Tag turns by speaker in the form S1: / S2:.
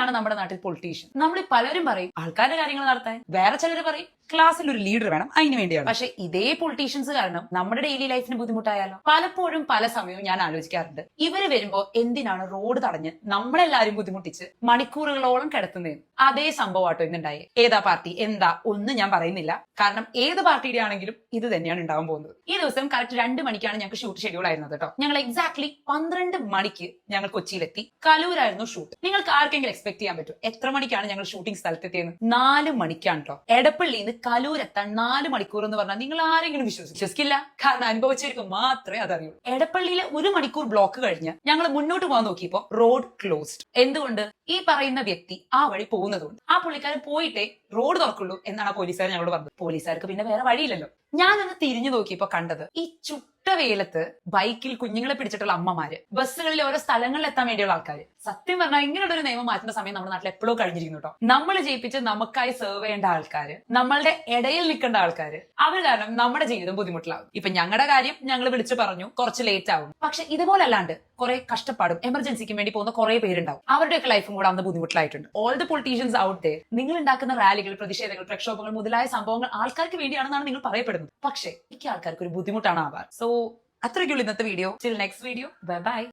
S1: ഇവരാണ് നമ്മുടെ നാട്ടിൽ പൊളിറ്റീഷ്യൻ. നമ്മൾ പലരും പറയും ആൾക്കാരുടെ കാര്യങ്ങൾ നടത്താൻ, വേറെ ചിലർ പറയും ക്ലാസ്സിൽ ഒരു ലീഡർ വേണം അതിന് വേണ്ടിയാണ്. പക്ഷെ ഇതേ പൊളിറ്റീഷ്യൻസ് കാരണം നമ്മുടെ ഡെയിലി ലൈഫിന് ബുദ്ധിമുട്ടായാലോ? പലപ്പോഴും പല സമയവും ഞാൻ ആലോചിക്കാറുണ്ട്, ഇവര് വരുമ്പോ എന്തിനാണ് റോഡ് തടഞ്ഞ് നമ്മളെല്ലാരും ബുദ്ധിമുട്ടിച്ച് മണിക്കൂറുകളോളം കിടത്തുന്നത്? അതേ സംഭവമാട്ടോ ഇന്നുണ്ടായി. ഏതാ പാർട്ടി എന്താ ഒന്നും ഞാൻ പറയുന്നില്ല, കാരണം ഏത് പാർട്ടിയുടെ ആണെങ്കിലും ഇത് തന്നെയാണ് ഉണ്ടാവാൻ പോകുന്നത്. ഈ ദിവസം കറക്റ്റ് 2 മണിക്കാണ് ഞങ്ങൾക്ക് ഷൂട്ട് ഷെഡ്യൂൾ ആയിരുന്നത് കേട്ടോ. ഞങ്ങൾ എക്സാക്ട്ലി 12 മണിക്ക് ഞങ്ങൾ കൊച്ചിയിലെത്തി. കലൂരായിരുന്നു ഷൂട്ട്. നിങ്ങൾക്ക് ആർക്കെങ്കിലും എക്സ്പെക്ട് ചെയ്യാൻ പറ്റും എത്ര മണിക്കാണ് ഞങ്ങൾ ഷൂട്ടിംഗ് സ്ഥലത്തെത്തിയെന്ന്? 4 മണിക്കാണ് കേട്ടോ. എടപ്പള്ളിന്ന് കലൂരെത്താൻ 4 മണിക്കൂർ എന്ന് പറഞ്ഞാൽ നിങ്ങൾ ആരെങ്കിലും വിശ്വസിക്കില്ല, കാരണം അനുഭവിച്ചവർക്ക് മാത്രമേ അതറിയൂ. എടപ്പള്ളിയിലെ 1 മണിക്കൂർ ബ്ലോക്ക് കഴിഞ്ഞ് ഞങ്ങൾ മുന്നോട്ട് പോകാൻ നോക്കിയപ്പോ റോഡ് ക്ലോസ്ഡ്. എന്തുകൊണ്ട്? ഈ പറയുന്ന വ്യക്തി ആ വഴി പോകുന്നതുകൊണ്ട്. ആ പുള്ളിക്കാരൻ പോയിട്ടേ റോഡ് തുറക്കുള്ളൂ എന്നാണ് പോലീസുകാർ ഞങ്ങളോട് പറഞ്ഞത്. പോലീസുകാർക്ക് പിന്നെ വേറെ വഴിയില്ലല്ലോ. ഞാനൊന്ന് തിരിഞ്ഞു നോക്കിയപ്പോ കണ്ടത് ഈ ചുട്ട വെയിലത്ത് ബൈക്കിൽ കുഞ്ഞുങ്ങളെ പിടിച്ചിട്ടുള്ള അമ്മമാര്, ബസ്സുകളിൽ ഓരോ സ്ഥലങ്ങളിൽ എത്താൻ വേണ്ടിയുള്ള ആൾക്കാര്. സത്യം പറഞ്ഞാൽ ഇങ്ങനെയുള്ള ഒരു നിയമം മാറ്റുന്ന സമയം നമ്മുടെ നാട്ടിൽ എപ്പോഴും കഴിഞ്ഞിരിക്കുന്നു കേട്ടോ. നമ്മൾ ജയിപ്പിച്ച് നമുക്കായി സെർവ് ചെയ്യേണ്ട ആൾക്കാര്, നമ്മളുടെ ഇടയിൽ നിൽക്കേണ്ട ആൾക്കാര്, അവർ കാരണം നമ്മുടെ ജീവിതം ബുദ്ധിമുട്ടിലാവും. ഇപ്പൊ ഞങ്ങളുടെ കാര്യം ഞങ്ങൾ വിളിച്ചു പറഞ്ഞു കുറച്ച് ലേറ്റ് ആവും, പക്ഷെ ഇതുപോലെ അല്ലാണ്ട് കുറെ കഷ്ടപ്പാടും എമർജൻസിക്കും വേണ്ടി പോകുന്ന കുറെ പേരുണ്ടാവും. അവരുടെയൊക്കെ ലൈഫും കൂടെ അന്ന് ബുദ്ധിമുട്ടിലായിട്ടുണ്ട്. ഓൾ ദ പൊളിറ്റീഷ്യൻസ് ഔട്ട് ദേ, നിങ്ങൾ ഉണ്ടാക്കുന്ന റാലികൾ, പ്രതിഷേധങ്ങൾ, പ്രക്ഷോഭങ്ങൾ മുതലായ സംഭവങ്ങൾ ആൾക്കാർക്ക് വേണ്ടിയാണെന്നാണ് നിങ്ങൾ പറയപ്പെടുന്നത്. പക്ഷേ മിക്ക ആൾക്കാർക്ക് ഒരു ബുദ്ധിമുട്ടാണ് ആവാറ്. സോ അത്രയ്ക്കുള്ള ഇന്നത്തെ video. Till next video, bye bye.